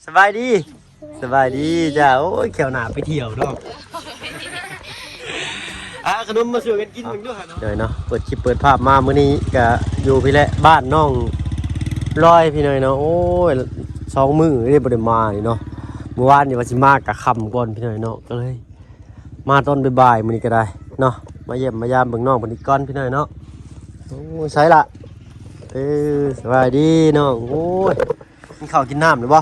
สบายดีจ้าโอ้ยแขวหนาไปเที่ยวเนาะขนมมาช่วยกันกินมึงด้วยเดี๋ยวเนาะเปิดคลิปเปิดภาพมามื้อนี้ก็อยู่พี่แหละบ้านน้องลอยพี่หน่อยเนาะโอ้ย2 มื้อได้บ่ได้มานี่เนาะเมื่อวานนี่ว่าสิมากะค่ำก่อนพี่หน่อยเนาะก็เลยมาตอนบ่ายๆมื้อนี้ก็ได้เนาะมาเยี่ยมมายามเบิ่งน้องเพิ่นอีกก่อนพี่หน่อยเนาะโอ้ยใช่ละสบายดีน้องโอ้ยกินข้าวกินน้ำหรือบ่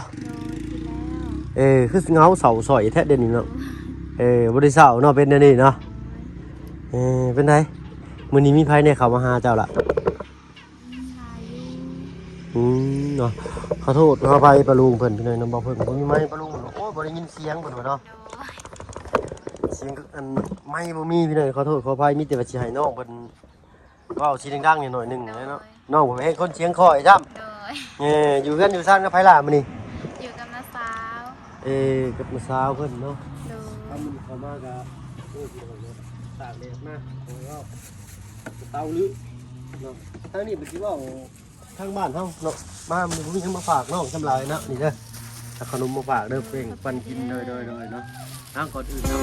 คือเงาเสาสอยแท้เด่นนี่เนาะบ่ได้เสาเนาะเป็นอันนี้เนาะเป็นไงมื้อนี้มีไผเนี่ยเขามาหาเจ้าล่ะเนาะขอโทษขออภัยปะลุงเพิ่นพี่น้อยน้องบ่เพิ่นบ่มีไม้ปะลุงโอ้ยบ่ได้ยินเสียงเพิ่นว่าเนาะเสียงอันไม้บ่มีพี่น้อยขอโทษขออภัยมีแต่ว่าสิให้น้องเพิ่นเว้าสิดังๆนิดหน่อยนึงเนาะน้องผมเฮ็ดคนเสียงคอยจ้ำอยู่กันอยู่ซ่านกับไผล่ะมื้อนี้อยู่กับน้าสาว กับน้าสาวเพิ่นเนาะ ดู มันเข้ามาก็โอ้ยพี่น้องเนาะตากแดดมาแล้วก็เตาลื้อเนาะทางนี้เป็นสิว่าทางบ้านเฮาเนาะมามันมีหยังมาฝากน้องจำหลายนะนี่เด้อขนมมาฝากเด้อเพิ่นปันกินโดยเนาะทางก่อนอื่นเนาะ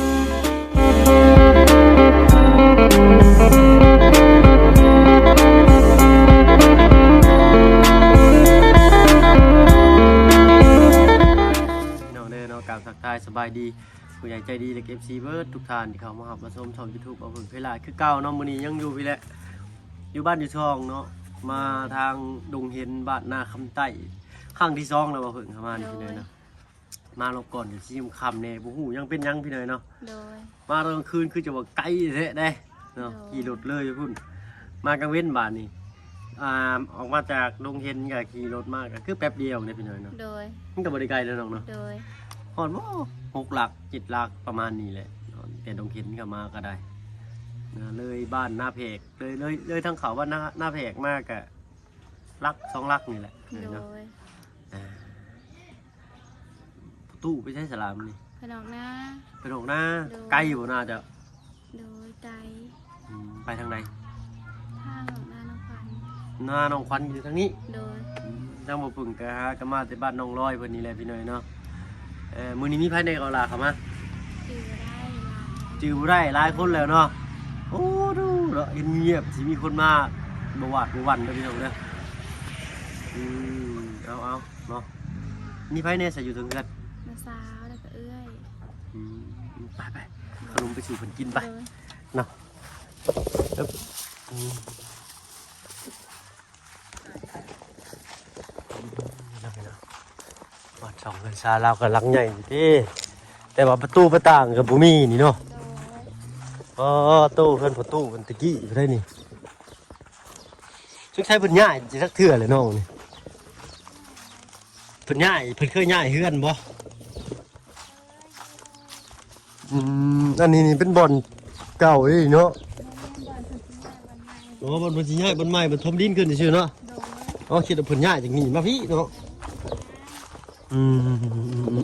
การทักทายสบายดีผู้ใหญ่ใจดีและFCเบิร์ดทุกท่านที่เข้ามาหับมาชมช่อง YouTube เอาเพิ่งเวลาคือเก่าเนาะมื้อนี้ยังอยู่พี่แหละอยู่บ้านอยู่ช่องเนาะมาทางดงเห็นบ้านนาคำใต้ครั้งที่2แล้วว่าเพิ่งเข้ามานี่พี่เนยเนาะมาลบก่อนอยู่ที่ค่ำๆเนี่ยบ่ฮู้ยังเป็นยังพี่เนยเนาะมาตอนกลางคืนคือจะว่าไกลแท้ได้เนาะขี่รถเลยพุ่นมากลางเว้นบ้านนี่ออกมาจากดงเห็นก็ขี่รถมาก็คือแป๊บเดียวเนี่ยพี่เนยเนาะมันก็บ่ได้ไกลแล้วน้องเนาะหอนว่า6 หลัก7 หลักประมาณนี้แหละแต่ดงเข็นก็มาก็ได้เลยบ้านหน้าเพกเลยทั้งเขาว่าหน้าเพกมากกะลัก2 หลักนี่แหละเนาะตู้ไปใช้สลามนี่ไปดอกหน้าไกลอยู่น่าจะโดยไกลไปทางไหนทางหน้าน้องควันอยู่ทางนี้โดยทางบ่ปึ่งก็มาแต่บ้านน้องร้อยเพิ่นนี่แหละพี่น้อยเนาะมื้อนี้มีไผในเกาลาเข้ามาจื้อบ่ได้หลายคนแล้วเนาะโอ้ดูเนาะเงียบสิมีคนมาบ่วาดบ่วันเด้อพี่น้องเด้อเอาเนาะมีไผในใส่อยู่ถึงกันน้าสาวแล้วก็เอื้อยไปขนมไปสู่เพิ่นกินไปเนาะวัดสองเงินซาเราก็ลังใหญ่ที่แต่ว่าประตูประต่างกับบุมีนี่เนาะตู้เพิ่นประตูเพิ่นตะกี้ได้นี่ซึ่งใช้เพิ่นย่ายจะสักเทื่อเลยน้องนี่เพิ่นย่ายเพิ่นเคยย่ายเฮือนบ่อันนี้นี่เป็นบ่อนเก่าอีเนาะบ่อนเพิ่นสิย่ายบ่อนใหม่เพิ่นถมดินขึ้นซื่อเนาะคิดว่าเพิ่นย่ายจังนี้มาพี่เนาะ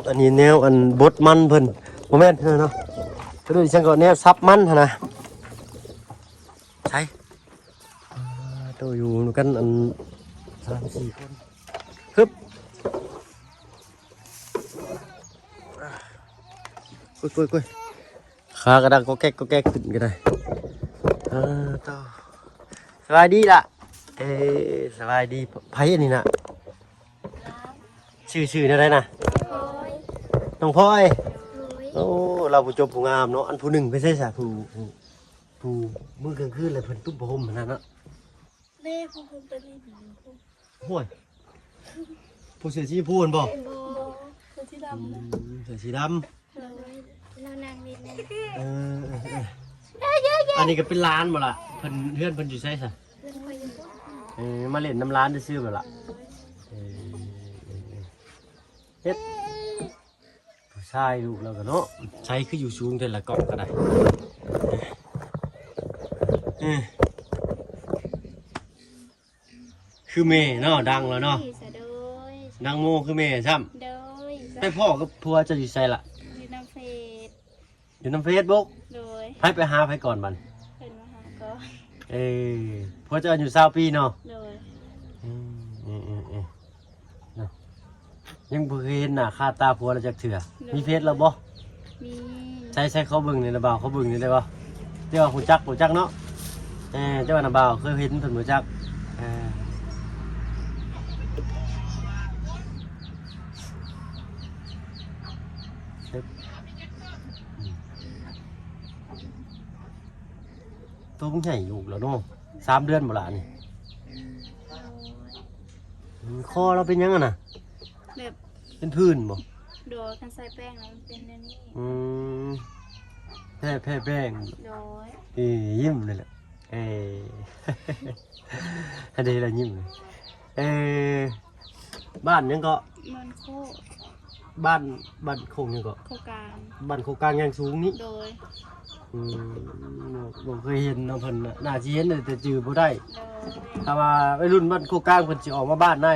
อันนี้แนวอันบดมันเพิ่นโมเมนต์เนาะก็ดูดิฉันก็แนวซับมันนะใช่ตัวอยู่กันอัน3 4 คนฮึบกุยขากระดังก็แก๊กขึ้นก็ได้ต่อสบายดีล่ะสบายดีไพ่อันนี้นะชื่ออะไรนะน้องพลอยโอ้เราผู้จบผู้งามเนาะอันผู้หนึ่งไม่ใช่สาผู้มือกลางคืนเลยเพิ่นตุ้มผมนั่นเนาะเล่ผู้ผมเป็นนี่ห่วยผู้เสือสีพูนบ่เสือสีดำเสือสีดำเรานางนิดนึงอันนี้ก็เป็นร้านบ่ล่ะเพิ่นเพื่อนเพิ่นอยู่ใช่ซะมาเล่นน้ำร้านซื้อบ่ล่ะเฮ็ดผู้ชายลูกแล้วก็เนาะใช้คืออยู่สูงแต่ละเกาะก็ได้คือเมย์เนาะดังแล้วเนาะดังโมคือเมย์ซ้ำไปพ่อกับพัวจะอยู่ใส่ละอยู่น้ำเฟซบุ๊กไปหาไปก่อนบันเป็นมาหาก่อนพัวจะอยู่20 ปีเนาะ ยังบ่เคยเห็นหน้าค่าตาผัวแล้วจักเทื่อมีเฟซแล้วบ่ มี ใช้เขาเบิ่งนี่นะบ่าวเขาเบิ่งนี่ได้บ่เจ้าฮู้จักเนาะเจ้าว่าน่ะบ่าวเคยเห็นเพิ่นบ่จักตัวมึงใหญ่ลูกแล้วเนาะ3 เดือนบ่ล่ะนี่คอเราเป็นยังอ่ะน่ะ แบบ เป็นพื้นบ่ โดยกันใส่แป้งแล้วมันเป็นอันนี้ แพ้แป้ง โดย ยิ้มเลยแหละอันนี้เรายิ้มเลยบ้านยังก็ มันโค บ้านโคงยังก็ โครงการ บ้านโคงกลางยังสูงนี่ โดย ผมเคยเห็นน้องเพิ่นน่าจะเห็นแต่จือบ่ได้ โดย ถ้าว่าวัยรุ่นบ้านโคงกลางเพิ่นสิออกมาบ้านได้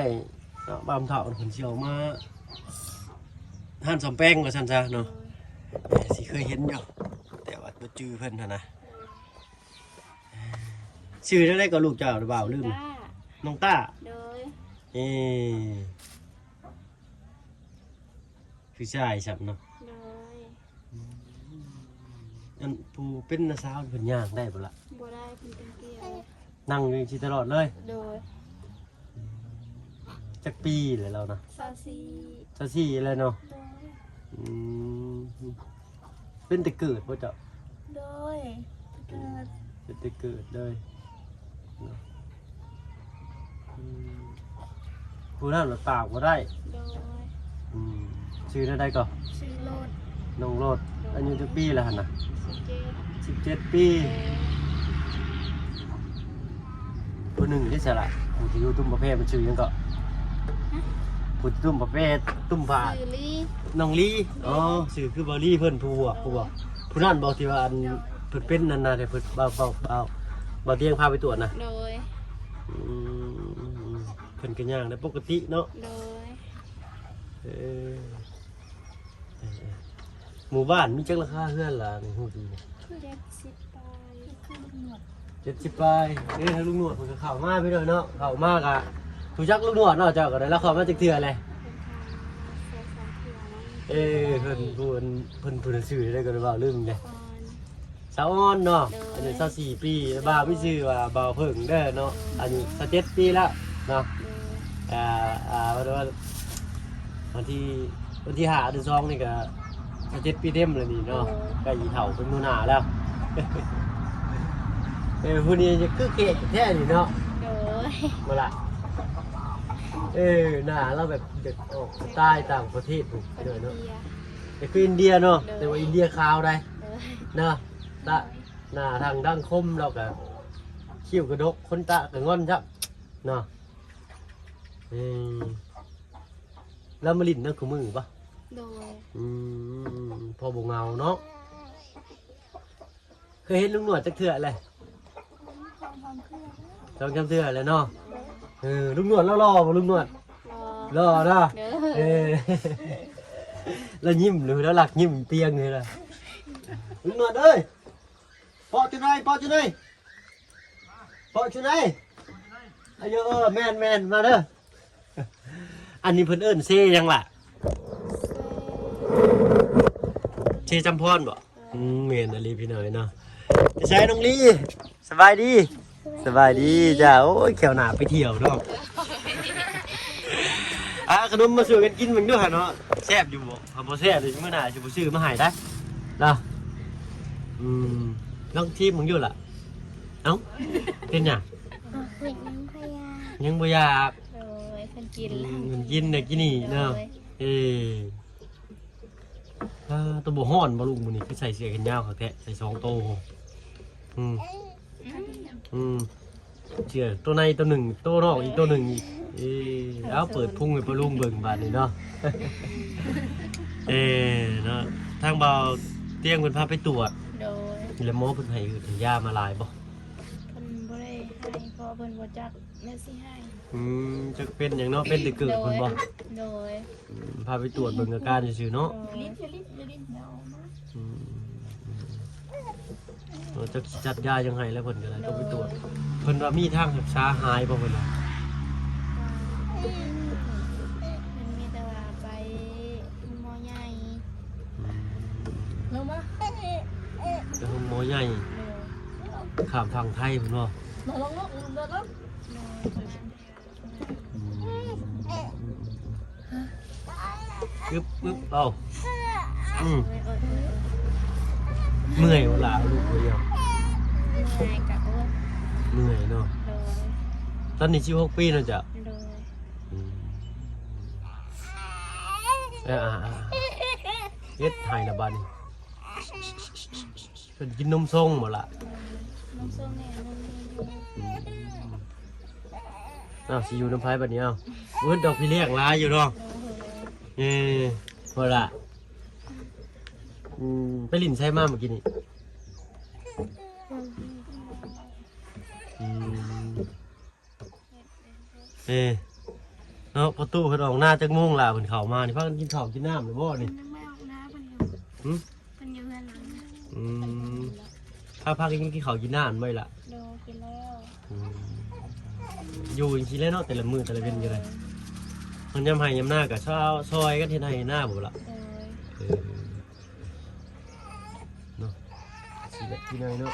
เนาะบ้านเฒ่าเพิ่นสิออกมาห้านสำแป้งว่าซั่นซะเนาะสิเคยเห็นอยู่แต่ว่าบ่จือเพิ่นหั่นนะชื่อได้ก็ลูกเจ้าหรือเปล่าลืม ต้า น้องต้า โดย คือชายสับเนาะ โดย อันผู้เป็นน้าสาวเพิ่นย่างได้บ่ล่ะ บัวได้เป็นเกลียว นั่งอยู่ที่ตลอดเลย โดย จักปีเลยเรานะ ซาซี ซะซี่เลยเนาะ โดย อืมเป็นแต่เกิดบ่เจ้า โดยเกิด เป็นแต่เกิดเลยเนาะอืมผู้นั้นเราปากบ่ได้ โดย อืมชื่อได้ก็ ชื่อโลด น้องโลดอายุจักปีแล้วหั่นน่ะ สิเกต 17 ปีผู้หนึ่งที่สละผู้ที่อยู่ตุ้มประเภทมันชื่อหยังก็ผู้ที่ตุ้มประเภทตุ้มผา ชื่อลี่ น้องลีอ๋อชื่อคือบอลี่เพิ่นผู้บอกผู้นั่นบอกที่ว่าอันเพิ่นเป็นนั่นน่ะแต่เพิ่นบ่เตียงพาไปตรวจนะ โดย อืมเพิ่นก็ย่างได้ปกติเนาะ โดย เออหมู่บ้านมีจักราคาเฮือนล่ะนี่ฮู้ดี คือเด็ก10 ปลายคือลูกหนวด 70ปลายถ้าลุงหนวดเพิ่นก็เข้ามาไปเด้อเนาะเข้ามากะรู้จักลุงหนวดเนาะเจ้าก็ได้แล้วเข้ามาจักเทื่อเลย เป็นทางเสียสามเถื่อน เพิ่นผู้ชื่อได้ก็ได้ว่าลืมเด้ ก่อน สาวอ่อนเนาะ เด้ออั อันนี้24 ปีบ่าวมีชื่อว่าบ่าวเพิ่งเด้อเนาะอันนี้27 ปีแล้วเนาะ โดย ว่าวันที่5 เดือน 2นี่ก็27 ปีเต็มแล้วนี่เนาะใกล้อีเฒ่าเป็นมื้อหน้าแล้ว ผู้นี้จะคือเกศแท้นี่เนาะ โดย มาละหน้าเราแบบเด็กออกใต้ต่างประเทศไปเลยเนาะ เบียร์ แต่คืออินเดียเนาะ เด้อ แต่ว่าอินเดียขาวได้ โดย เนาะตาหน้าทางดั้งคมเราก็คิ้วกระดกคนตาก็งอนจับเนาะแล้วมาลิ้นนั่นคือมือปะ โดย พอบงเงาเนาะเคยเห็นลุงหนวดจักเถื่ออะไร ความเครื่อง จองจำเถื่ออะไรเนาะลุงหนวดล่อๆบ่ลุงหนวด รอ ล่อเนาะ เด้ แล้วยิ้มหรือแล้วหลักยิ้มเตียงเลยล่ะลุงหนวดเอ้ยปอจุนายปอจุนายปอจุนายอายุแม่นมาเด้ออันนี้เพิ่นเอิ้นเซยังล่ะเชจำพรบ่เมนอะไรพี่หน่อยเนาะจะใช้น้องลีสบายดีจ้าโอ้ยแขวหนาไปเที่ยวเนาะขนมมาซื้อกันกินมึงด้วยเนาะแซ่บอยู่บ่เอาบ่แซ่บเลยมื้อหน้าสิบ่ซื้อมาให้ได้เนาะน้องทีมมึงอยู่ล่ะเอ้าเป็นหยัง เด็กน้ำพยา ยังบ่อยาก โดยเพิ่นกินแล้ว มันกินน่ะกินนี่เนาะตัวบ่ฮ้อนบ่ลุงมื้อนี้คือใส่เสื้อแขนยาวเขาแท้ใส่2โตเชื่อตัวในตัวหนึ่งตัวนอกอีกตัวหนึ่งอีกแล้วเปิดพุ่งให้ปลาลุงเบิ่งบาดนี้เนาะ เนาะทางเบาเตียงเพิ่นพาไปตรวจ โดย แล้วหมอเพิ่นให้ยามาหลายบ่ เพิ่นบ่ได้ให้เพราะเพิ่นบ่จักแม่สิให้ จะเป็นหยังเนาะเป็นแต่เกิดเพิ่นบ่ โดย พาไปตรวจเบิ่งอาการซื่อๆเนาะ ลิ้นเนาะ จะจัดยายังไงแล้วเพิ่นก็ได้ต้องไปตรวจเพิ่นว่ามีทางรักษาหายบ่เพิ่นว่า มันมีแต่ว่าไป ลงมา เป็นห้องหมอใหญ่ข้ามฝั่งไทยพุ่นบ่ ลงลง ปึ๊บเอาเมื่อยเวลาลูกเดียวเมื่อยเนาะตอนนี้16ปีเนาะจ้ะเฮ็ดให้ละบัดนี้เพิ่นกินนมส่งบ่ล่ะสิอยู่น้ำไผบัดนี้เอาเวิ้นดอกพี่เลี้ยงหลายอยู่เนาะพอละไปลิ้นใช้มาเมื่อกี้นี่เนาะประตูเพิ่นออกหน้าจักโมงล่ะเพิ่นเข้ามานี่พากันกินข้าวกินน้ำหรือบ่นี่พากันกินข้าวกินน้ำไม่ล่ะกินแล้ว อยู่จริงๆแล้วเนาะแต่ละมื้อแต่ละเว้นอยู่เลยมันยำให้ยำหน้ากับซอยกันเฮ็ดให้หน้าบ่ล่ะเนาะสิแบบที่ไหนเนาะ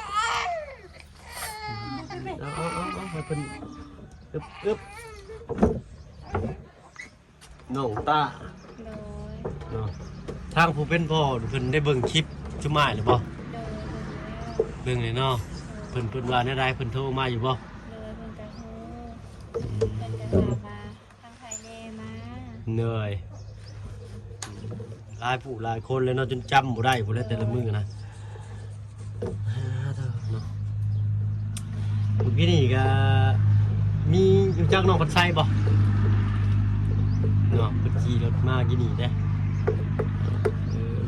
เอาให้เพิ่นอึบน้องตาเนาะทางผู้เป็นพ่อเพิ่นได้เบิ่งคลิปจุม่ายหรือบ่เบิ่งเลยเนาะเพิ่นว่าแนวใดเพิ่นโทรมาอยู่บ่เหนื่อยหลายผู้หลายคนเลยเนาะจนจำบ่ได้พุ่นแล้วแต่ละมื้อนะเนาะเมื่อกี้นี่ก็มีอยู่จักน้องพันไซบ่เนาะเพิ่นขี่รถมากี่นี่เด้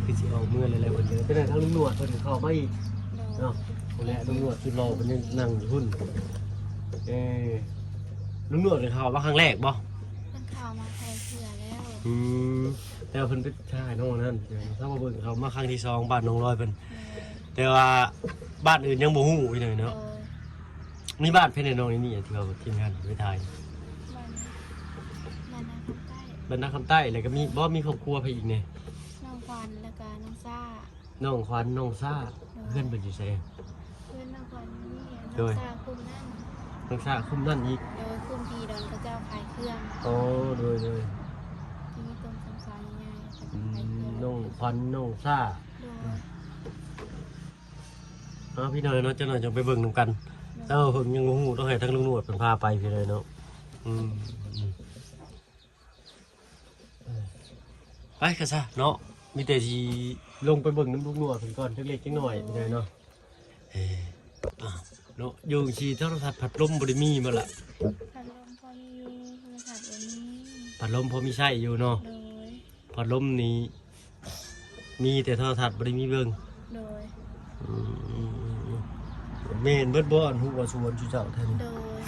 คือสิเอาเมื่ออะไรๆเพิ่นเลยเป็นทางลุงหนวดเพิ่นเข้ามาอีกเนาะพุ่นแหละลุงหนวดคือรอเพิ่นยังนั่งอยู่พุ่นลุงหนวดเข้ามาครั้งแรกบ่ข่าวมาไทยเสือแล้วแต่ว่าเพิ่นเป็นชายน้องนั่นถ้ามาเบิ่งเขามาครั้งที่2บ้านน้องลอยเพิ่นแต่ว่าบ้านอื่นยังบ่ฮู้อีกเลยเนาะมีบ้านเพิ่นในน้องนี่ที่เขาทีมงานไปถ่ายบ้านนาคำใต้แล้วก็มีบ่มีครอบครัวไปอีกเนี่ยน้องควันแล้วก็น้องซ่าน้องควันน้องซ่าเพื่อนเพิ่นอยู่ไสเพื่อนน้องควันนี่น้องซ่าคุมนั่นน้องซ่าคุมนั่นอีกโดยคุมพีดอนพระเจ้าขายเครื่องโดยที่มีตรงสงสารง่ายน้องควันน้องซ่าพี่น้อยเนาะเจ้าหน่อยจะไปเบิ่งนำกันเจ้าเพิ่นยังบ่ฮู้ต้องให้ทั้งลุงหนวดเพิ่นพาไปพี่เลยเนาะไปกันซะเนาะมีแต่สิลงไปเบิ่งน้ำลุงหนวดเพิ่นก่อนเล็กๆจังหน่อยพี่เลยเนาะเนาะอยู่สิโทรทัศน์พัดลมบ่ได้มีบ่ล่ะพัดลมพอมีโทรศัพท์บ่มีพัดลมพอมีใช้อยู่เนาะพัดลมนี้มีแต่โทรทัศน์บ่ได้มีเบิ่งโดยแม่นเบิดบ่อันฮู้ว่าสวนจุเจ้าแท้นี่โดย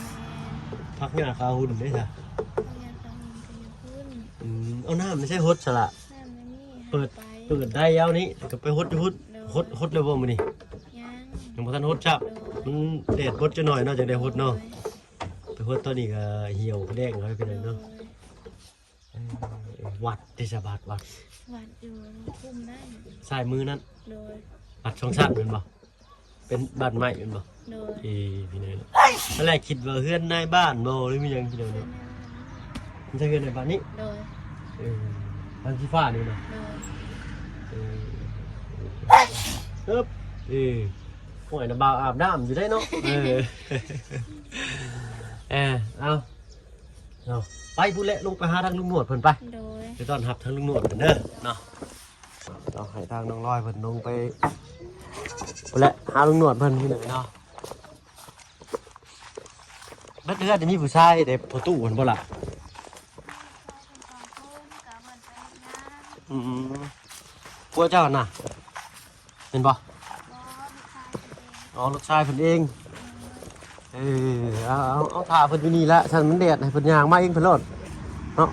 พักหญ้าคาหุ่นได้จ้ะเอาน้ำไม่ใช่ฮดซะล่ะเปิดได้ยาวนี้ก็ไปฮดอยู่ฮดเลยบ่มื้อนี้ยังบ่ทันฮดจับมันแดดบดจะหน่อยเนาะจังได้ฮดเนาะไปฮดตอนนี้ก็เหี่ยวแดงแล้วไปเลยเนาะวัดที่สะบาดวัดอยู่คุมนั่นซ้ายมือนั่นโดยวัดช่องสั้นเป็นบ่เป็นบ้านใหม่เป็นบ่โดยพี่น้อยตอนแรกคิดว่าเฮือนในบ้านบ่หรือมีหยังพี่น้อยเนาะมันจะเฮือนในบ้านนี้โดยบ้านที่ฟ้านี่เนาะปึ๊บโอ้ยน้ำบ่าวอาบน้ำอยู่ได้เนาะเอาไปพูดแหละลงไปหาทางลุงหนวดเพิ่นไปไปต้อนรับทางลุงหนวดเพิ่นเด้อเนาะเราให้ทางน้องลอยเพิ่นลงไปพูดแหละหาลุงหนวดเพิ่นที่ไหนเนาะเบิดเดือนจะมีผู้ชายเด็กประตูเพิ่นบ่ล่ะพวกเจ้าน่ะเห็นบ่ลูกชายเพิ่นเองเอาถ่าเพิ่นอยู่นี่ละฉันมันแดดให้เพิ่นย่างมาเองเพิ่นรอดเนาะ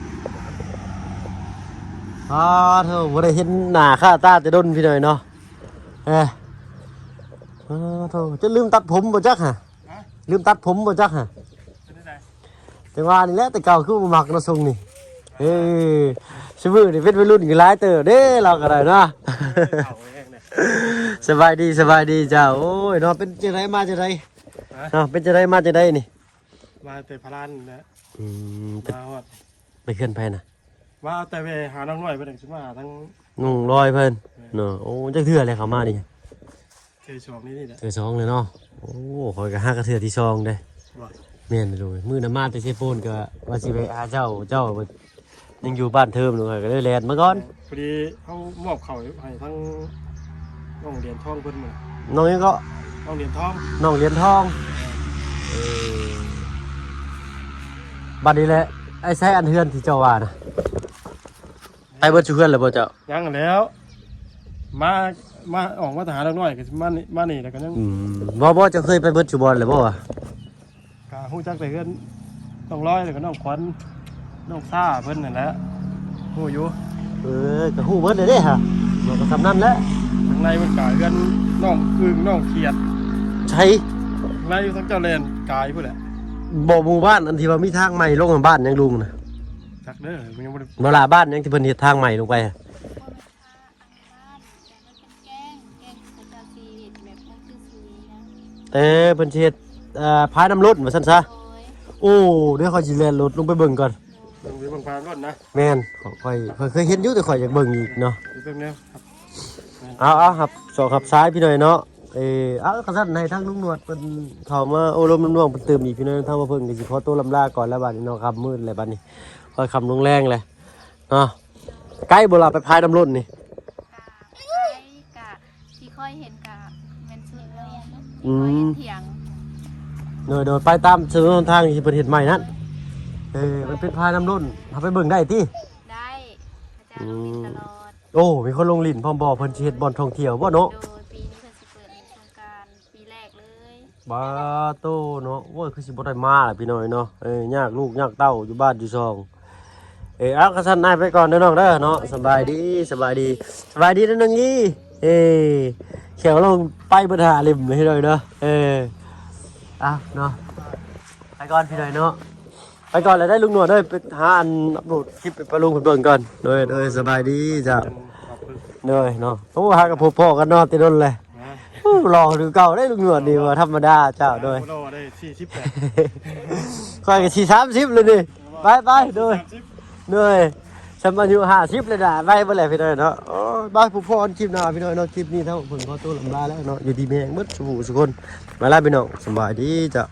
เธอบ่ได้เห็นหน้าค่าตาจะดนพี่หน่อยเนาะเธอจะลืมตัดผมบ่จักฮะลืมตัดผมบ่จักฮะแต่ว่านี่แหละแต่เก่าคือบ่มักเนาะทรงนี่ซื่อนี่เป็นวัยรุ่นอยู่หลายเติบเด้เราก็ได้เนาะ สบายดีจ้าโอ้ยเนาะเป็นจังไดมาจังไดเนาะเป็นจังไดมาจังไดนี่ มาแต่พลานนะ แต่ มาฮอด ไปขึ้นไปน่ะ ว่าเอาแต่เวหาน้องน้อยไปถึงสิมาทั้ง นุ่งลอยเพิ่นเนาะโอ้จักเทื่อเลยเขามานี่ เทชองนี่แหละ เทื่อสองเลยเนาะโอ้ข่อยก็หากระเทื่อที่สองเด้ ว่า แม่นเลยมื้อน้ำมาแต่เซโปนก็ว่าสิไปหาเจ้ายังอยู่บ้านเทิมอยู่ก็เลยแล่นมาก่อน พอดีเขามอบเขาให้ทั้งน้องเหรียญทองเพิ่นมา น้องยังก็ น้องเหรียญทอง น้องเหรียญทองเออบัดนี้แหละไอ้ใช้อันเฮือนที่เจ้าว่านะไปเบิดชูเฮือนแล้วบ่เจ้า ยังแล้ว มาออกมาหาน้องน้อยก็สิมานี่แล้วก็ยัง บ่เจะเคยไปเบิดชูบอลเลยบ่วะ กะฮู้จักแต่เพิ่นน้องร้อยแล้วก็น้องขวัญน้องซ่าเพิ่นนั่นแหละฮู้อยู่ ก็ฮู้เบิดเลยเด้ฮะบ่ก็สำนั้นแหละ ข้างในมันกายกันน้องอึ่งน้องเขียด ใช่ ข้างในอยู่ทั้งเจ้าเลนกายพุ่นแหละ บ่หมู่บ้านอันที่ว่ามีทางใหม่ลงบ้านยังลุงน่ะ จักเด้อมันยังบ่ได้ บ่ล่ะบ้านยังที่เพิ่นเฮ็ดทางใหม่ลงไปอะ บ่แม่นพาอันบ้านแต่มันเป็นแกงคือเจ้าชีวิตแบบมันคือสุยนะ เพิ่นสิเฮ็ดพายน้ำรถว่าซั่นซะ โอ้ย โอ้เดี๋ยวเขาสิแล่นรถลงไปเบิ่งก่อน ลงไปเบิ่งพานรถนะ แม่นข่อยเคยเห็นอยู่แต่ข่อยอยากเบิ่งอีกเนาะ ไปเบิ่งแนวครับ เอาครับสองขับซ้ายพี่หน่อยเนาะเอากระสันในทางลุงหนวดเป็นเขามาโอ้ลมน้ำน่วงเป็นเติมอีกพี่น้อยทางมาเพิ่งก็สิขอตัวลำลาก่อนแล้วบัดนี้เนาะครับมืดเลยบัดนี้ค่อยคำลงแรงเลยเนาะใกล้โบราณไปพายน้ำล้นนี่ กะกะที่ค่อยเห็นกะแม่นสุดเลยอะเนาะ อื ค่อย ม เห็นเถียง โดยไปตามเส้นทางที่ประเทศใหม่นั้นมันเป็นพายน้ำล้นเอาไปเบิ่งได้ติ ได้อาจารย์ลงดินตลอด โอ้มีคนลงลิ้นพร้อมบ่เพิ่นสิเฮ็ดบ่อนท่องเที่ยวบ่เนาะ โดยปีนี้เพิ่นสิเปิดในโครงการปีแรกเลย บาโตเนาะโอ้ยคือสิบ่ได้มาล่ะพี่น้อยเนาะยากลูกยากเต้าอยู่บ้านอยู่ซองเอากระสันนายไปก่อนเด้อน้องเด้อเนาะสบายดีเด้อนึงยี่เขียวลงไปเบิดหาริมให้เลยเนาะเอาเนาะไปก่อนพี่น้อยเนาะไปก่อนแล้วได้ลุงหนวดเด้อไปหาอันอัปโหลดคลิปไปลุงเพิ่นเบิ่งก่อนเด้อสบายดีจ้ะ ขอบคุณ เด้อเนาะโอ้หากับพ่อกันเนาะติดนเลย นะ รอดูเก่าได้ลุงหนวดนี่ว่าธรรมดาเจ้าเด้อ โอ้ได้48 ค่อยก็สิ30เลยนี่ไปเด้อ เหนื่อยฉันอายุ50เลยนะไปเมื่อไหร่พี่น้อยเนาะโอ้ยบายผู้พรคลิปหน้าพี่น้อยเนาะคลิปนี้เท่าผมขอตัวลำลาแล้วเนาะอยู่ดีแม่งมืดสุขสุคนมาแล้วพี่น้องสบายดีจ้ะ